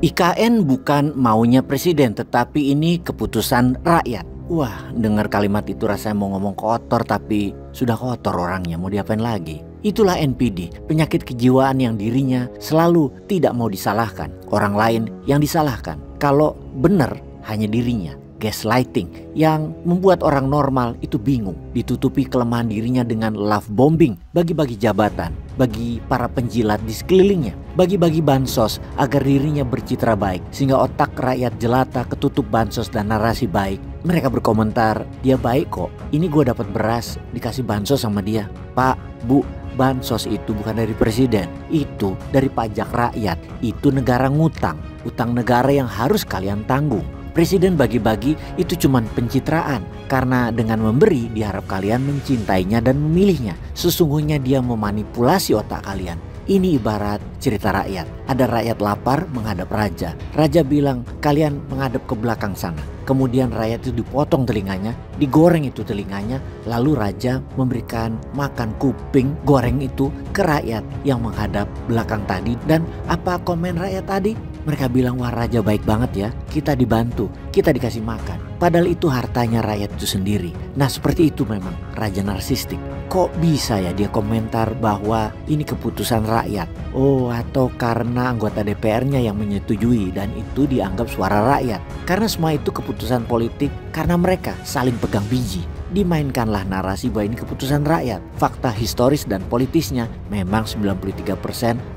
IKN bukan maunya presiden, tetapi ini keputusan rakyat. Wah, dengar kalimat itu rasanya mau ngomong kotor, tapi sudah kotor orangnya, mau diapain lagi? Itulah NPD, penyakit kejiwaan yang dirinya selalu tidak mau disalahkan, orang lain yang disalahkan. Kalau benar hanya dirinya. Gaslighting yang membuat orang normal itu bingung, ditutupi kelemahan dirinya dengan love bombing, bagi-bagi jabatan, bagi para penjilat di sekelilingnya, bagi-bagi bansos agar dirinya bercitra baik, sehingga otak rakyat jelata ketutup bansos dan narasi baik. Mereka berkomentar, dia baik kok, ini gue dapat beras, dikasih bansos sama dia. Pak, Bu, bansos itu bukan dari presiden, itu dari pajak rakyat, itu negara ngutang, utang negara yang harus kalian tanggung. Presiden bagi-bagi itu cuman pencitraan, karena dengan memberi diharap kalian mencintainya dan memilihnya. Sesungguhnya dia memanipulasi otak kalian. Ini ibarat cerita rakyat. Ada rakyat lapar menghadap raja. Raja bilang kalian menghadap ke belakang sana. Kemudian rakyat itu dipotong telinganya, digoreng itu telinganya. Lalu raja memberikan makan kuping goreng itu ke rakyat yang menghadap belakang tadi. Dan apa komen rakyat tadi? Mereka bilang, wah raja baik banget ya, kita dibantu, kita dikasih makan. Padahal itu hartanya rakyat itu sendiri. Nah seperti itu memang raja narsistik. Kok bisa ya dia komentar bahwa ini keputusan rakyat? Oh, atau karena anggota DPR-nya yang menyetujui dan itu dianggap suara rakyat. Karena semua itu keputusan politik, karena mereka saling pegang biji. Dimainkanlah narasi bahwa ini keputusan rakyat. Fakta historis dan politisnya memang 93%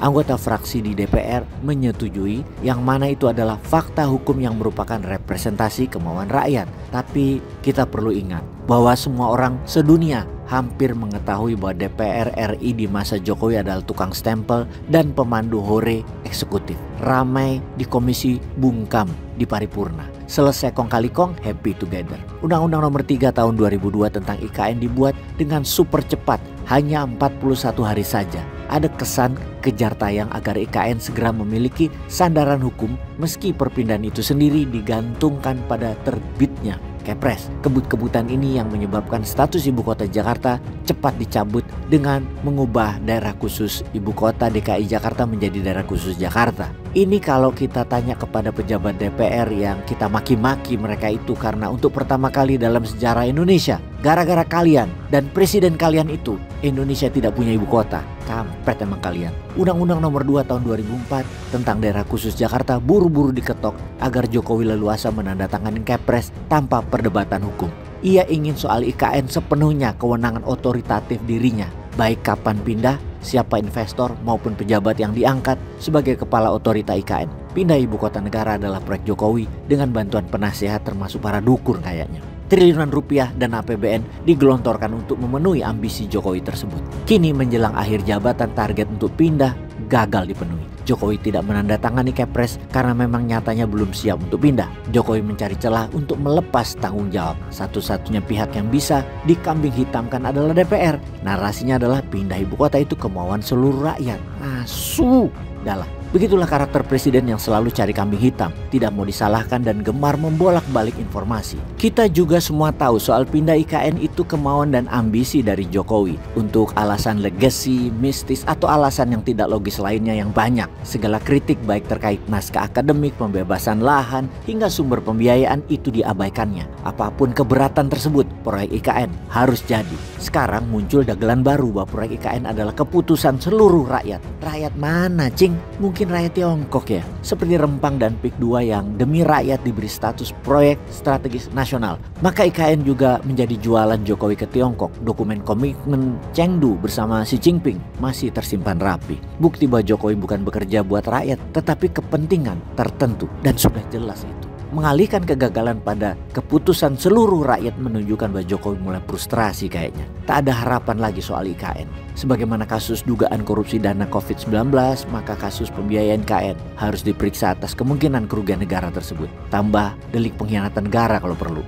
anggota fraksi di DPR menyetujui, yang mana itu adalah fakta hukum yang merupakan representasi kemauan rakyat. Tapi kita perlu ingat bahwa semua orang sedunia hampir mengetahui bahwa DPR RI di masa Jokowi adalah tukang stempel dan pemandu hore eksekutif. Ramai di komisi bungkam di paripurna. Selesai kong kali kong, happy together. Undang-Undang Nomor 3 Tahun 2002 tentang IKN dibuat dengan super cepat, hanya 41 hari saja. Ada kesan kejar tayang agar IKN segera memiliki sandaran hukum, meski perpindahan itu sendiri digantungkan pada terbitnya Kepres. Kebut-kebutan ini yang menyebabkan status ibu kota Jakarta cepat dicabut dengan mengubah daerah khusus ibu kota DKI Jakarta menjadi daerah khusus Jakarta. Ini kalau kita tanya kepada pejabat DPR yang kita maki-maki mereka itu karena untuk pertama kali dalam sejarah Indonesia, gara-gara kalian dan presiden kalian itu, Indonesia tidak punya ibu kota. Kampret emang kalian. Undang-Undang Nomor 2 Tahun 2004 tentang daerah khusus Jakarta buru-buru diketok agar Jokowi leluasa menandatangani Kepres tanpa perdebatan hukum. Ia ingin soal IKN sepenuhnya kewenangan otoritatif dirinya, baik kapan pindah, siapa investor maupun pejabat yang diangkat sebagai kepala otorita IKN. Pindah ibu kota negara adalah proyek Jokowi dengan bantuan penasehat termasuk para dukun kayaknya. Triliunan rupiah dan APBN digelontorkan untuk memenuhi ambisi Jokowi tersebut. Kini menjelang akhir jabatan, target untuk pindah gagal dipenuhi. Jokowi tidak menandatangani Kepres karena memang nyatanya belum siap untuk pindah. Jokowi mencari celah untuk melepas tanggung jawab. Satu-satunya pihak yang bisa dikambing hitamkan adalah DPR. Narasinya adalah pindah ibu kota itu kemauan seluruh rakyat. Asu, dalah. Begitulah karakter presiden yang selalu cari kambing hitam, tidak mau disalahkan dan gemar membolak-balik informasi. Kita juga semua tahu soal pindah IKN itu kemauan dan ambisi dari Jokowi untuk alasan legacy, mistis, atau alasan yang tidak logis lainnya yang banyak. Segala kritik baik terkait naskah akademik, pembebasan lahan, hingga sumber pembiayaan itu diabaikannya. Apapun keberatan tersebut, proyek IKN harus jadi. Sekarang muncul dagelan baru bahwa proyek IKN adalah keputusan seluruh rakyat. Rakyat mana, Cing? Mungkin rakyat Tiongkok ya, seperti Rempang dan PIK 2 yang demi rakyat diberi status proyek strategis nasional. Maka IKN juga menjadi jualan Jokowi ke Tiongkok. Dokumen komitmen Chengdu bersama Xi Jinping masih tersimpan rapi. Bukti bahwa Jokowi bukan bekerja buat rakyat, tetapi kepentingan tertentu, dan sudah jelas itu. Mengalihkan kegagalan pada keputusan seluruh rakyat menunjukkan bahwa Jokowi mulai frustrasi kayaknya. Tak ada harapan lagi soal IKN. Sebagaimana kasus dugaan korupsi dana COVID-19, maka kasus pembiayaan IKN harus diperiksa atas kemungkinan kerugian negara tersebut. Tambah delik pengkhianatan negara kalau perlu.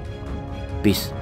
Peace.